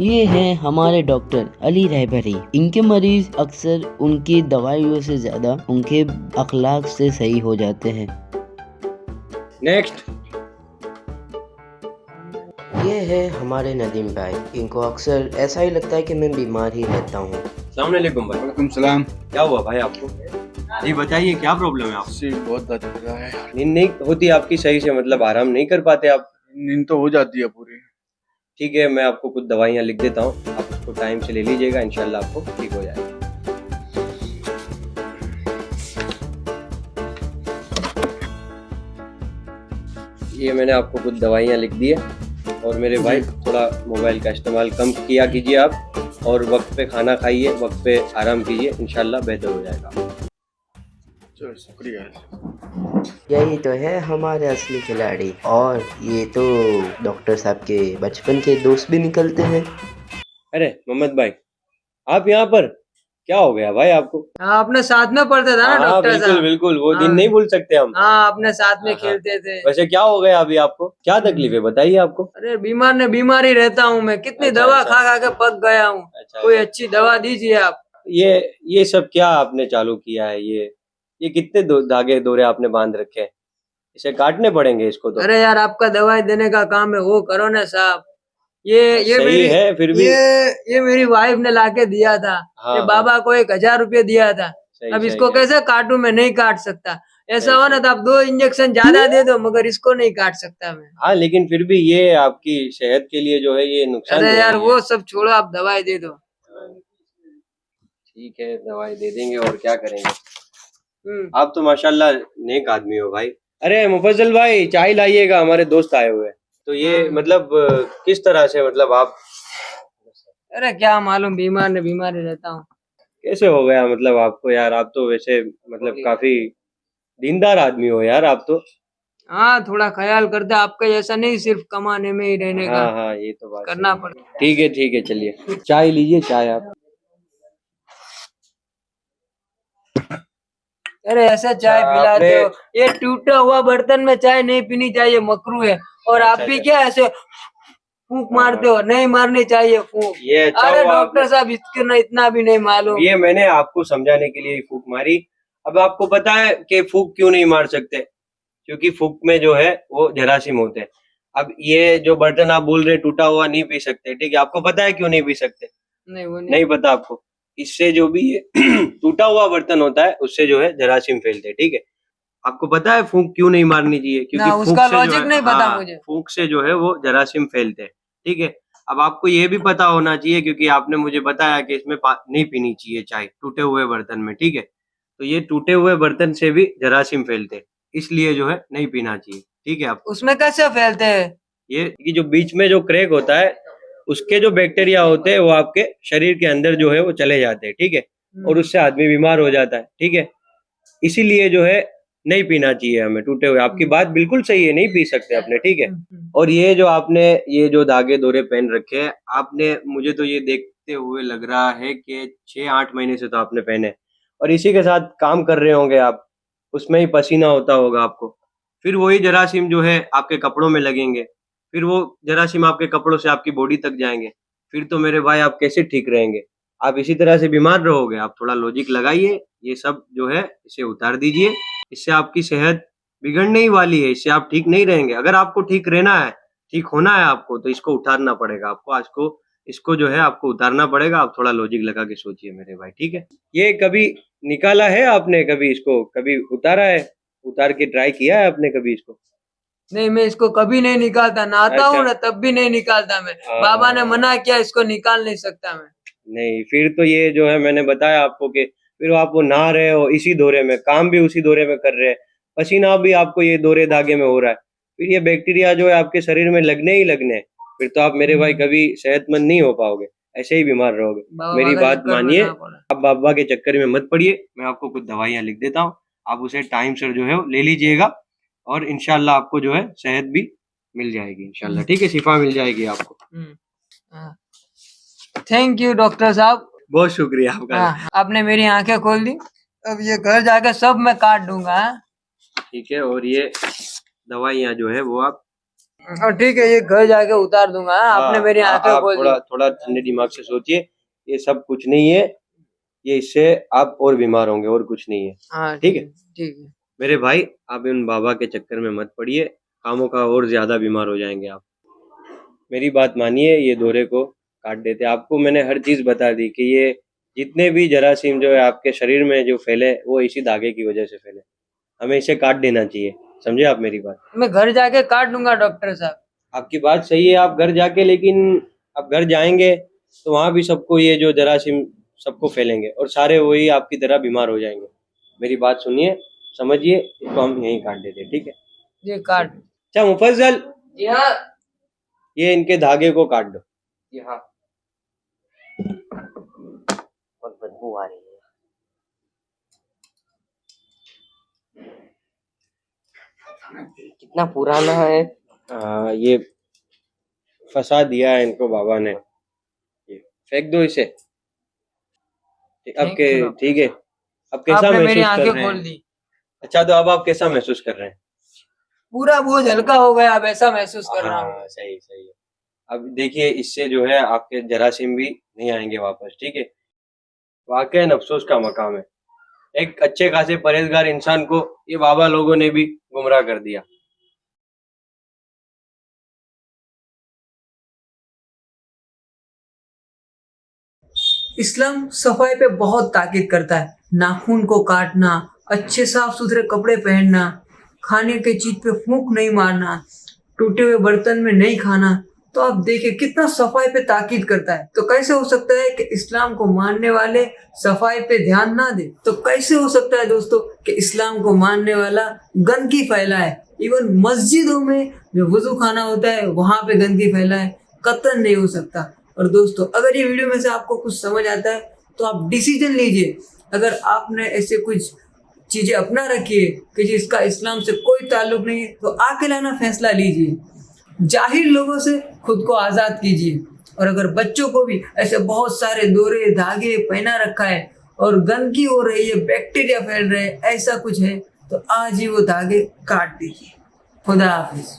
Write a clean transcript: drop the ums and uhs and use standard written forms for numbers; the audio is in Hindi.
ये हैं हमारे डॉक्टर अली रहबरी। इनके मरीज अक्सर उनकी दवाइयों से ज़्यादा उनके अखलाक से सही हो जाते हैं। नेक्स्ट। ये है हमारे नदीम भाई। इनको अक्सर ऐसा ही लगता है कि मैं बीमार ही रहता हूँ। अस्सलाम वालेकुम भाई। वालेकुम सलाम। क्या हुआ भाई आपको? जी बताइए, क्या प्रॉब्लम है आपको? सिर बहुत दर्द कर रहा है। नींद नहीं होती आपकी सही से, मतलब आराम नहीं कर पाते आप? नींद तो हो जाती है पूरी। ठीक है, मैं आपको कुछ दवाइयाँ लिख देता हूँ, आप उसको टाइम से ले लीजिएगा, इंशाल्लाह आपको ठीक हो जाएगा। ये मैंने आपको कुछ दवाइयाँ लिख दी है। और मेरे भाई थोड़ा मोबाइल का इस्तेमाल कम किया कीजिए आप, और वक्त पे खाना खाइए, वक्त पे आराम कीजिए, इंशाल्लाह बेहतर हो जाएगा। चलो शुक्रिया। यही तो है हमारे असली खिलाड़ी। और ये तो डॉक्टर साहब के बचपन के दोस्त भी निकलते हैं। अरे मोहम्मद भाई, आप यहाँ पर? क्या हो गया भाई आपको? हाँ, अपने साथ में पढ़ते था ना हाँ डॉक्टर बिल्कुल साहब। बिल्कुल, वो दिन हाँ। नहीं भूल सकते हम। हाँ, अपने साथ में हाँ, हाँ। खेलते थे। वैसे क्या हो गया अभी आपको? क्या तकलीफ है बताइए आपको? अरे बीमार ने बीमारी रहता हूँ मैं, कितनी अच्छा, दवा अच्छा। खा खा के पक गया हूँ। अच्छा, कोई अच्छा। अच्छी दवा दीजिए आप। ये सब क्या आपने चालू किया है? ये कितने धागे डोरे आपने बांध रखे हैं? इसे काटने पड़ेंगे इसको तो। अरे यार, आपका दवाई देने का काम है, वो करो ना साहब। ये सही मेरी है फिर भी। ये मेरी वाइफ ने लाके दिया था। हाँ, ये हाँ। बाबा को 1000 रुपये दिया था। सही अब सही इसको है। कैसे काटूं? मैं नहीं काट सकता। ऐसा सही हो ना सही। तो आप 2 इंजेक्शन ज्यादा दे दो, मगर इसको नहीं काट सकता मैं। हाँ लेकिन फिर भी ये आपकी सेहत के लिए जो है ये अरे नुकसानदेह यार, है वो सब छोड़ो, आप दवाई दे दो। ठीक है, दवाई दे देंगे और क्या करेंगे। हम्म। आप तो माशाल्लाह नेक आदमी हो भाई। अरे मुफज्जल भाई, चाय लाइएगा, हमारे दोस्त आए हुए हैं। तो ये हाँ। मतलब किस तरह से, मतलब आप अरे क्या मालूम, बीमार ने बीमारी रहता हूँ। कैसे हो गया मतलब आपको? यार आप तो वैसे मतलब काफी दीनदार आदमी हो यार आप तो। हाँ, थोड़ा ख्याल करते, आपका जैसा नहीं सिर्फ कमाने में ही रहने का हाँ हाँ, ये तो बात करना सही पड़ता। है। ठीक है, चलिए चाय लीजिए, चाय आप। अरे ऐसे चाय पिलाते आपने हो? ये टूटा हुआ बर्तन में चाय नहीं पीनी चाहिए, मकरू है। और आप अच्छा भी अच्छा। क्या ऐसे फूंक हाँ, मारते हो? नहीं मारनी चाहिए फूंक। ये अच्छा अरे हुआ आपने, डॉक्टर साहब, इसके ना इतना भी नहीं मालूम। ये मैंने आपको समझाने के लिए ही फूंक मारी। अब आपको पता है कि फूंक क्यों नहीं मार सकते? क्योंकि फूंक में जो है वो जरासीम होते हैं। अब ये जो बर्तन आप बोल रहे टूटा हुआ नहीं पी सकते, ठीक है, आपको पता है क्यों नहीं पी सकते? नहीं, वो नहीं पता आपको? इससे जो भी ये टूटा हुआ बर्तन होता है उससे जो है जरासीम फैलते हैं, ठीक है। आपको पता है फूंक क्यों नहीं मारनी चाहिए? क्योंकि ना, फूंक उसका से जो लॉजिक है, नहीं पता हाँ, मुझे। फूंक से जो है वो जरासीम फैलते हैं, ठीक है। अब आपको ये भी पता होना चाहिए, क्योंकि आपने मुझे बताया कि इसमें नहीं पीनी चाहिए चाय टूटे हुए बर्तन में, ठीक है। तो ये टूटे हुए बर्तन से भी जरासीम फैलते हैं, इसलिए जो है नहीं पीना चाहिए, ठीक है। आप उसमें कैसे फैलते हैं? ये जो बीच में जो क्रैक होता है, उसके जो बैक्टीरिया होते हैं वो आपके शरीर के अंदर जो है वो चले जाते हैं, ठीक है। और उससे आदमी बीमार हो जाता है, ठीक है। इसीलिए जो है नहीं पीना चाहिए हमें टूटे हुए। आपकी बात बिल्कुल सही है, नहीं पी सकते अपने, ठीक है। और ये जो आपने ये जो धागे दोरे पहन रखे हैं आपने, मुझे तो ये देखते हुए लग रहा है कि 6-8 महीने से तो आपने पहने, और इसी के साथ काम कर रहे होंगे आप, उसमें ही पसीना होता होगा आपको। फिर वही जरासीम जो है आपके कपड़ों में लगेंगे, फिर वो जरासीम आपके कपड़ों से आपकी बॉडी तक जाएंगे। फिर तो मेरे भाई आप कैसे ठीक रहेंगे? आप इसी तरह से बीमार रहोगे। आप थोड़ा लॉजिक लगाइए, ये सब जो है इसे उतार दीजिए। इससे आपकी सेहत बिगड़ने ही वाली है, इससे आप ठीक नहीं रहेंगे। अगर आपको ठीक रहना है, ठीक होना है आपको, तो इसको उतारना पड़ेगा आपको। आज को इसको जो है आपको उतारना पड़ेगा। आप थोड़ा लॉजिक लगा के सोचिए मेरे भाई, ठीक है। ये कभी निकाला है आपने? कभी इसको कभी उतारा है? उतार के ट्राई किया है आपने कभी इसको? नहीं, मैं इसको कभी नहीं निकालता, नहाता अच्छा। हूँ ना तब भी नहीं निकालता मैं। हाँ, बाबा ने हाँ। मना किया, इसको निकाल नहीं सकता मैं। नहीं, फिर तो ये जो है मैंने बताया आपको कि फिर आप वो नहा रहे हो इसी दौरे में, काम भी उसी दौरे में कर रहे हैं, पसीना भी आपको ये दोरे धागे में हो रहा है, फिर ये बैक्टीरिया जो है आपके शरीर में लगने ही लगने हैं। फिर तो आप मेरे भाई कभी सेहतमंद नहीं हो पाओगे, ऐसे ही बीमार रहोगे। बाबा मेरी का बात चक्कर में मानिए, ना पड़ा। आप बाबा के चक्कर में मत पड़िए। मैं आपको कुछ दवाइयाँ लिख देता हूँ, आप उसे टाइम से जो है वो ले लीजिएगा, और इंशाल्लाह आपको जो है सेहत भी मिल जाएगी इंशाल्लाह, ठीक है, शिफा मिल जाएगी आपको। थैंक यू डॉक्टर साहब। बहुत शुक्रिया आपका। हाँ, आपने मेरी आंखें खोल दी। अब ये घर जाके सब मैं काट दूंगा। हाँ? ठीक है, और ये दवाइयाँ जो है वो आप और ठीक है, ये घर जाके उतार दूंगा। आपने मेरी आंखें आप खोल दी। थोड़ा थोड़ा ठंडे दिमाग से सोचिए, ये सब कुछ नहीं है, ये इससे आप और बीमार होंगे और कुछ नहीं है। हाँ ठीक है ठीक है। मेरे भाई, आप उन बाबा के चक्कर में मत पड़िए, कामों का और ज्यादा बीमार हो जाएंगे आप। मेरी बात मानिए, ये दौरे को काट देते। आपको मैंने हर चीज बता दी कि ये जितने भी जरासीम जो है आपके शरीर में जो फैले, वो इसी धागे की वजह से फैले। हमें इसे काट देना चाहिए, समझे आप मेरी बात? मैं घर जाके काट दूंगा डॉक्टर साहब। आपकी बात सही है, आप घर जाके, लेकिन आप घर जाएंगे तो वहां भी सबको ये जो जरासीम सबको फैलेंगे और सारे वही आपकी तरह बीमार हो जाएंगे। मेरी बात सुनिए, समझिए, इसको हम यहीं काट देते हैं, ठीक है? ये काट। अच्छा मुफज्जल, जी हाँ। ये इनके धागे को काट दो। जी हाँ। बहुत बदबू आ रही है। कितना पुराना है। ये फंसा दिया है इनको बाबा ने, ये फेंक दो इसे। अब के Thank you, ठीक है, अब कैसा आपने मेरी महसूस कर आंखें रहे खोल हैं? दी। अच्छा, तो अब आप कैसा महसूस कर रहे हैं? पूरा बोझ हल्का हो गया, अब ऐसा महसूस कर रहा हूँ। हाँ, सही सही है। अब देखिए, इससे जो है आपके जरासीम भी नहीं आएंगे वापस, ठीक है? वाकई अफसोस का मकाम है, एक अच्छे खासे परहेजगार इंसान को ये बाबा लोगों ने भी गुमराह कर दिया। इस्लाम सफाई पे बहुत ताकीद करता है। नाखून को काटना, अच्छे साफ सुथरे कपड़े पहनना, खाने के चीज पे फूंक नहीं मारना, टूटे हुए बर्तन में नहीं खाना। तो आप देखिए कितना सफाई पे ताकीद करता है। तो कैसे हो सकता है कि इस्लाम को मानने वाले सफाई पे ध्यान ना दे? तो कैसे हो सकता है दोस्तों कि इस्लाम को मानने वाला गंदगी फैलाए? इवन मस्जिदों में जो वजू खाना होता है वहां पे गंदगी फैलाए, कतई नहीं हो सकता। और दोस्तों, अगर ये वीडियो में से आपको कुछ समझ आता है तो आप डिसीजन लीजिए। अगर आपने ऐसे कुछ चीजें अपना रखी है कि जिसका इस्लाम से कोई ताल्लुक नहीं है, तो अकेलाना फैसला लीजिए। जाहिल लोगों से खुद को आजाद कीजिए। और अगर बच्चों को भी ऐसे बहुत सारे दोरे धागे पहना रखा है और गंदगी हो रही है, बैक्टीरिया फैल रहे हैं, ऐसा कुछ है, तो आज ही वो धागे काट दीजिए। खुदा हाफिज।